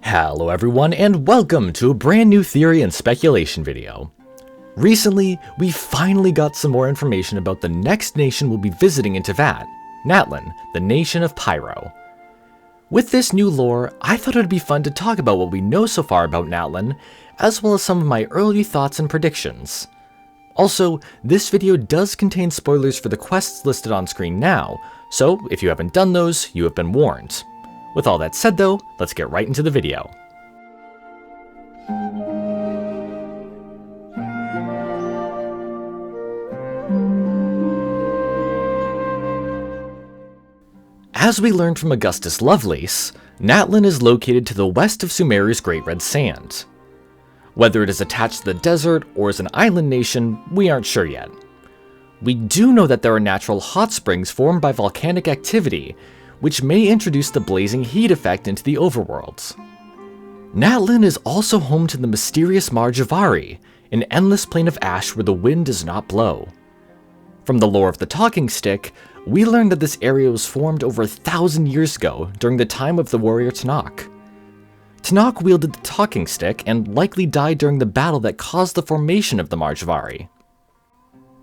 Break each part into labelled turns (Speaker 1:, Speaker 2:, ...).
Speaker 1: Hello everyone, and welcome to a brand new theory and speculation video. Recently, we finally got some more information about the next nation we'll be visiting in Teyvat, Natlan, the nation of Pyro. With this new lore, I thought it would be fun to talk about what we know so far about Natlan, as well as some of my early thoughts and predictions. Also, this video does contain spoilers for the quests listed on screen now, so if you haven't done those, you have been warned. With all that said though, let's get right into the video. As we learned from Augustus Lovelace, Natlan is located to the west of Sumerio's Great Red Sand. Whether it is attached to the desert or is an island nation, we aren't sure yet. We do know that there are natural hot springs formed by volcanic activity, which may introduce the blazing heat effect into the overworlds. Natlan is also home to the mysterious Mar Javarii, an endless plain of ash where the wind does not blow. From the lore of the Talking Stick, we learned that this area was formed over 1,000 years ago during the time of the warrior Tenakth. Tenakth wielded the Talking Stick and likely died during the battle that caused the formation of the Mar Javarii.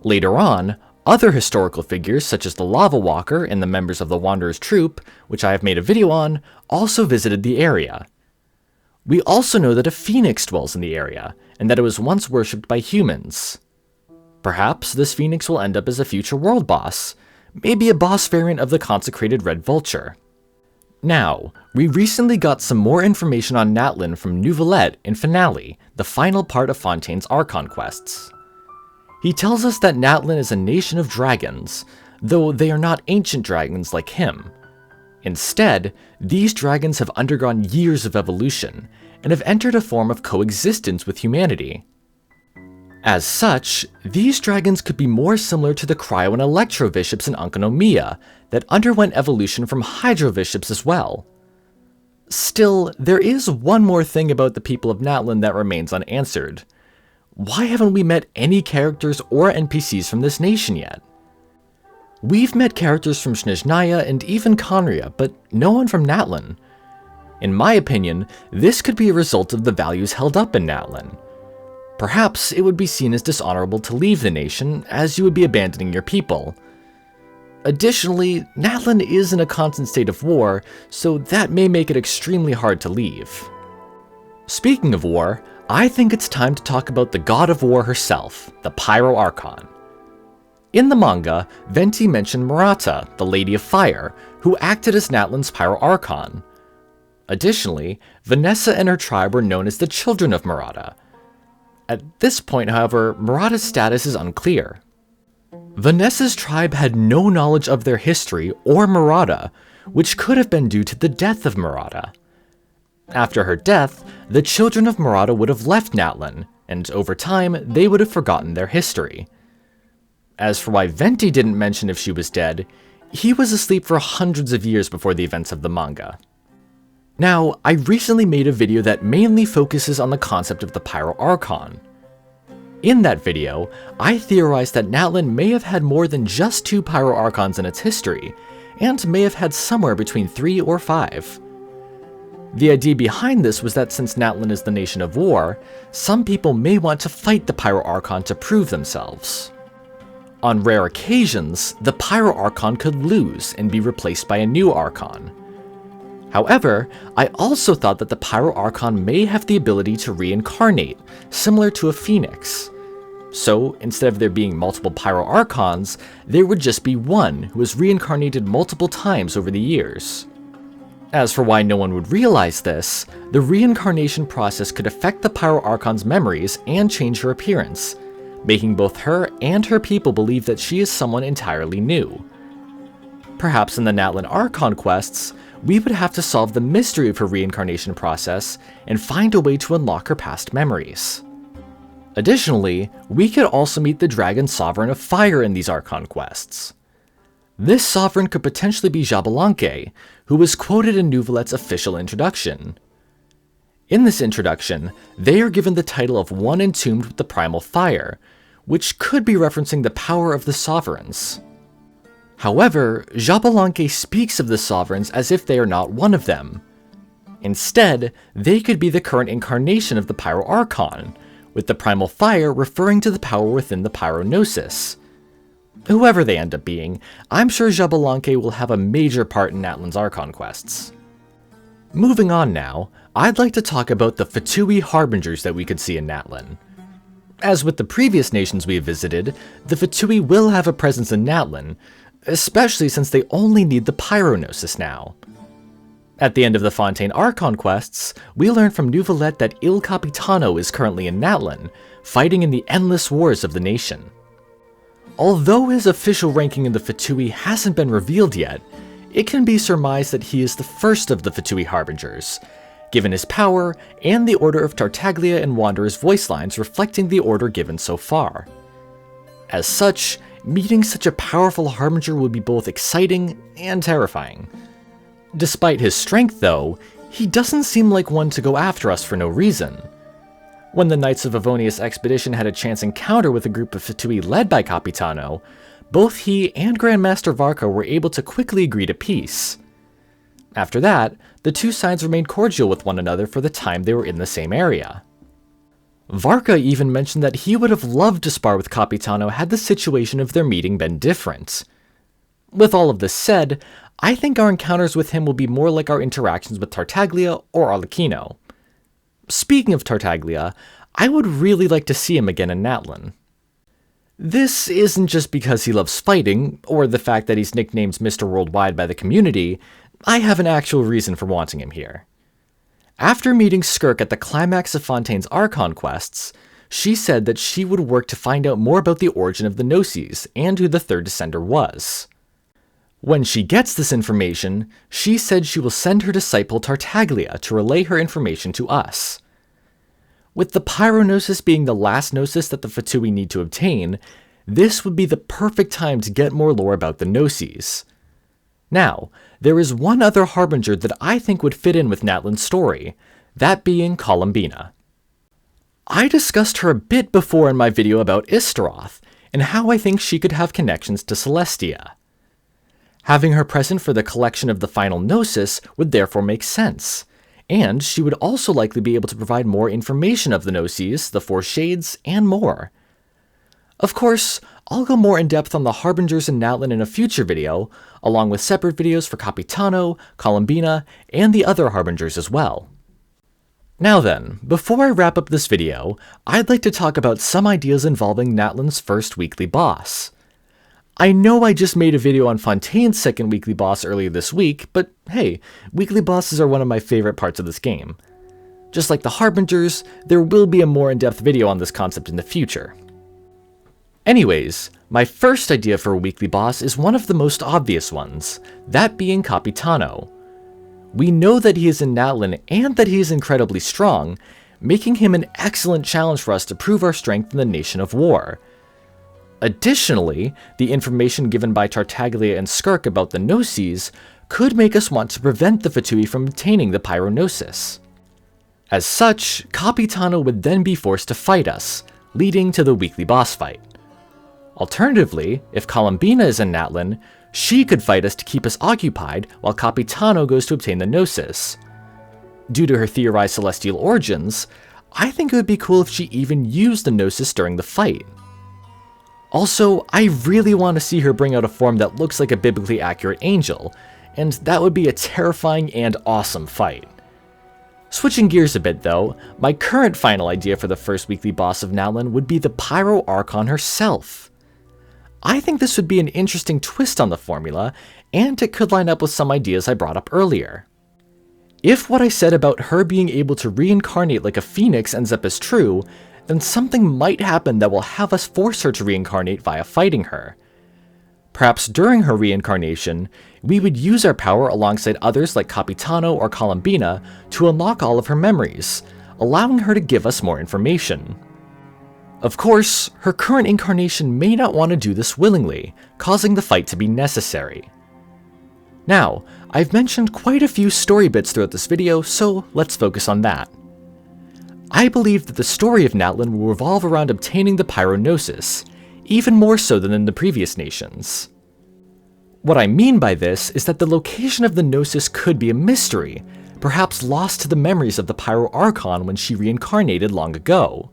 Speaker 1: Later on, other historical figures such as the Lava Walker and the members of the Wanderer's Troop, which I have made a video on, also visited the area. We also know that a phoenix dwells in the area, and that it was once worshipped by humans. Perhaps this phoenix will end up as a future world boss, maybe a boss variant of the consecrated Red Vulture. Now, we recently got some more information on Natlan from Neuvillette in Finale, the final part of Fontaine's Archon Quests. He tells us that Natlan is a nation of dragons, though they are not ancient dragons like him. Instead, these dragons have undergone years of evolution, and have entered a form of coexistence with humanity. As such, these dragons could be more similar to the Cryo and Electro Bishops in Unconomia that underwent evolution from Hydro Bishops as well. Still, there is one more thing about the people of Natlan that remains unanswered. Why haven't we met any characters or NPCs from this nation yet? We've met characters from Snezhnaya and even Conria, but no one from Natlan. In my opinion, this could be a result of the values held up in Natlan. Perhaps it would be seen as dishonorable to leave the nation, as you would be abandoning your people. Additionally, Natlan is in a constant state of war, so that may make it extremely hard to leave. Speaking of war, I think it's time to talk about the god of war herself, the Pyro Archon. In the manga, Venti mentioned Murata, the Lady of Fire, who acted as Natlan's Pyro Archon. Additionally, Vanessa and her tribe were known as the Children of Murata. At this point, however, Murata's status is unclear. Vanessa's tribe had no knowledge of their history or Murata, which could have been due to the death of Murata. After her death, the Children of Murata would have left Natlan, and over time, they would have forgotten their history. As for why Venti didn't mention if she was dead, he was asleep for hundreds of years before the events of the manga. Now, I recently made a video that mainly focuses on the concept of the Pyro Archon. In that video, I theorized that Natlan may have had more than just 2 Pyro Archons in its history, and may have had somewhere between 3 or 5. The idea behind this was that since Natlan is the nation of war, some people may want to fight the Pyro Archon to prove themselves. On rare occasions, the Pyro Archon could lose and be replaced by a new Archon. However, I also thought that the Pyro Archon may have the ability to reincarnate, similar to a phoenix. So, instead of there being multiple Pyro Archons, there would just be one who was reincarnated multiple times over the years. As for why no one would realize this, the reincarnation process could affect the Pyro Archon's memories and change her appearance, making both her and her people believe that she is someone entirely new. Perhaps in the Natlan Archon quests, we would have to solve the mystery of her reincarnation process and find a way to unlock her past memories. Additionally, we could also meet the Dragon Sovereign of Fire in these Archon quests. This sovereign could potentially be Xbalanque, who was quoted in Neuvillette's official introduction. In this introduction, they are given the title of one entombed with the primal fire, which could be referencing the power of the sovereigns. However, Xbalanque speaks of the sovereigns as if they are not one of them. Instead, they could be the current incarnation of the Pyro Archon, with the primal fire referring to the power within the Pyronosis. Whoever they end up being, I'm sure Xbalanque will have a major part in Natlan's Archon quests. Moving on now, I'd like to talk about the Fatui Harbingers that we could see in Natlan. As with the previous nations we have visited, the Fatui will have a presence in Natlan, especially since they only need the Pyronosis now. At the end of the Fontaine Archon quests, we learn from Neuvillette that Il Capitano is currently in Natlan, fighting in the endless wars of the nation. Although his official ranking in the Fatui hasn't been revealed yet, it can be surmised that he is the first of the Fatui Harbingers, given his power and the Order of Tartaglia and Wanderer's voice lines reflecting the order given so far. As such, meeting such a powerful Harbinger would be both exciting and terrifying. Despite his strength though, he doesn't seem like one to go after us for no reason. When the Knights of Avonius expedition had a chance encounter with a group of Fatui led by Capitano, both he and Grandmaster Varka were able to quickly agree to peace. After that, the two sides remained cordial with one another for the time they were in the same area. Varka even mentioned that he would have loved to spar with Capitano had the situation of their meeting been different. With all of this said, I think our encounters with him will be more like our interactions with Tartaglia or Arlecchino. Speaking of Tartaglia, I would really like to see him again in Natlan. This isn't just because he loves fighting, or the fact that he's nicknamed Mr. Worldwide by the community. I have an actual reason for wanting him here. After meeting Skirk at the climax of Fontaine's Archon quests, she said that she would work to find out more about the origin of the Gnosis and who the third descender was. When she gets this information, she said she will send her disciple Tartaglia to relay her information to us. With the Pyronosis being the last Gnosis that the Fatui need to obtain, this would be the perfect time to get more lore about the Gnosis. Now, there is one other Harbinger that I think would fit in with Natlan's story, that being Columbina. I discussed her a bit before in my video about Istaroth, and how I think she could have connections to Celestia. Having her present for the collection of the final Gnosis would therefore make sense, and she would also likely be able to provide more information of the Gnosis, the Four Shades, and more. Of course, I'll go more in depth on the Harbingers in Natlan in a future video, along with separate videos for Capitano, Columbina, and the other Harbingers as well. Now then, before I wrap up this video, I'd like to talk about some ideas involving Natlan's first weekly boss. I know I just made a video on Fontaine's second weekly boss earlier this week, but hey, weekly bosses are one of my favorite parts of this game. Just like the Harbingers, there will be a more in-depth video on this concept in the future. Anyways, my first idea for a weekly boss is one of the most obvious ones, that being Capitano. We know that he is in Natlan and that he is incredibly strong, making him an excellent challenge for us to prove our strength in the Nation of War. Additionally, the information given by Tartaglia and Skirk about the Gnosis could make us want to prevent the Fatui from obtaining the Pyronosis. As such, Capitano would then be forced to fight us, leading to the weekly boss fight. Alternatively, if Columbina is in Natlan, she could fight us to keep us occupied while Capitano goes to obtain the Gnosis. Due to her theorized celestial origins, I think it would be cool if she even used the Gnosis during the fight. Also, I really want to see her bring out a form that looks like a biblically accurate angel, and that would be a terrifying and awesome fight. Switching gears a bit though, my current final idea for the first weekly boss of Natlan would be the Pyro Archon herself. I think this would be an interesting twist on the formula, and it could line up with some ideas I brought up earlier. If what I said about her being able to reincarnate like a phoenix ends up as true, then something might happen that will have us force her to reincarnate via fighting her. Perhaps during her reincarnation, we would use our power alongside others like Capitano or Columbina to unlock all of her memories, allowing her to give us more information. Of course, her current incarnation may not want to do this willingly, causing the fight to be necessary. Now, I've mentioned quite a few story bits throughout this video, so let's focus on that. I believe that the story of Natlan will revolve around obtaining the Pyronosis, even more so than in the previous nations. What I mean by this is that the location of the Gnosis could be a mystery, perhaps lost to the memories of the Pyro Archon when she reincarnated long ago.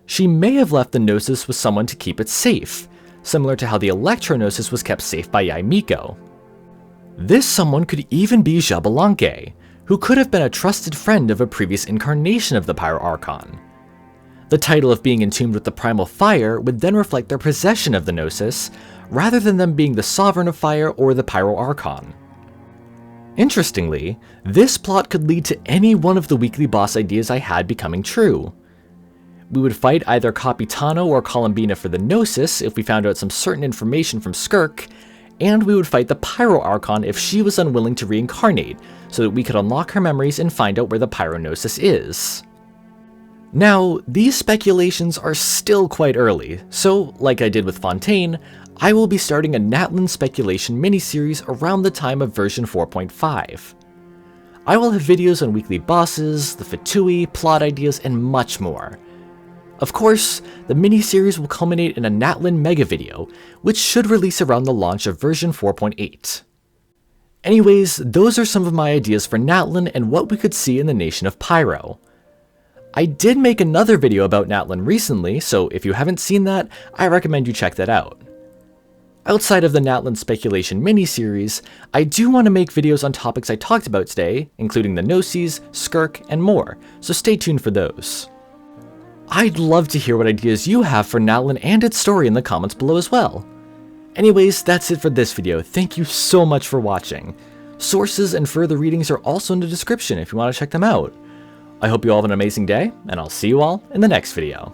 Speaker 1: She may have left the Gnosis with someone to keep it safe, similar to how the Electro-Gnosis was kept safe by Yaimiko. This someone could even be Xbalanque, who could have been a trusted friend of a previous incarnation of the Pyro Archon. The title of being entombed with the Primal Fire would then reflect their possession of the Gnosis, rather than them being the Sovereign of Fire or the Pyro Archon. Interestingly, this plot could lead to any one of the weekly boss ideas I had becoming true. We would fight either Capitano or Columbina for the Gnosis if we found out some certain information from Skirk, and we would fight the Pyro Archon if she was unwilling to reincarnate, so that we could unlock her memories and find out where the Pyro-Gnosis is. Now, these speculations are still quite early, so like I did with Fontaine, I will be starting a Natlan speculation miniseries around the time of version 4.5. I will have videos on weekly bosses, the Fatui, plot ideas, and much more. Of course, the miniseries will culminate in a Natlan mega video, which should release around the launch of version 4.8. Anyways, those are some of my ideas for Natlan and what we could see in the Nation of Pyro. I did make another video about Natlan recently, so if you haven't seen that, I recommend you check that out. Outside of the Natlan speculation miniseries, I do want to make videos on topics I talked about today, including the Gnosis, Skirk, and more, so stay tuned for those. I'd love to hear what ideas you have for Natlan and its story in the comments below as well. Anyways, that's it for this video. Thank you so much for watching. Sources and further readings are also in the description if you want to check them out. I hope you all have an amazing day, and I'll see you all in the next video.